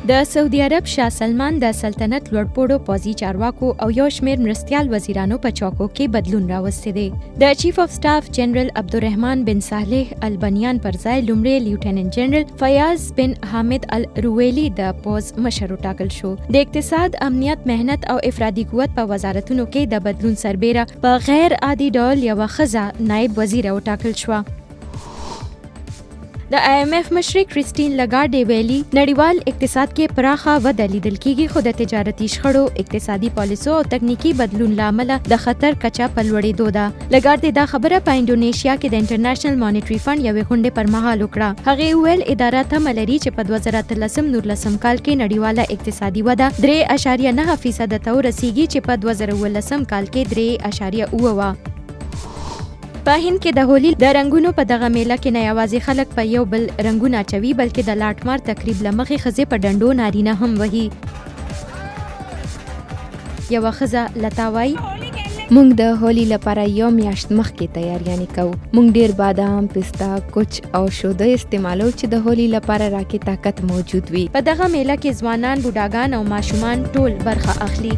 د سعودي عرب شاه سلمان د سلطنت لوړپوړو پوځي چارواکو او یو شمېر مرستیال وزیرانو په چوکو کې بدلون راوستی دی. د چیف اف سټاف جنرال عبدالرحمن بن صالح البنیان پر ځای لومړی لیوټیننټ جنرال فیاض بن حامد الرویلی د پوځ مشر وټاکل شو. د اقتصاد، امنیت، مهنت او افرادي قوت په وزارتونو کې د بدلون سربیره په غیر عادي ډول یوه ښځه نایب وزیره وټاکل شوه. د IMF مشر کریسټین لګارډې ویلي نړیوال اقتصاد کې پراخه وده لیدل کیږي، خو د تجارتي شخړو، اقتصادي پالیسو او تکنیکی بدلون له امله د خطر کچه په لوړېدو ده. لګارډې دا خبره په انډونیشیا کې د انټرنیشنل مانیټري فنډ یوې غونډې پر مهال وکړه. هغې وویل اداره تمه لري چې په 2013-14 کال کې نړیواله اقتصادي وده 3.9% ته ورسیږي چې په 2019 کال کې 3.8 وه. په هند کې د هولي د رنګونو په دغه میله کې نه یوازې خلک په یو بل رنګونه اچوي، بلکې د لاټمار تقریب له مخې ښځې په ډنډو نارینه هم وهي. یوه ښځه لتا وایي موږ د هولي لپاره یو میاشت مخکې تیاریانې کوو. موږ ډیر بادام، پستا، کوچ او شوده استعمالو چې د هولي لپاره راکې طاقت موجود وي. په دغه میله کې ځوانان، بوډاګان او ماشومان ټول برخه اخلي.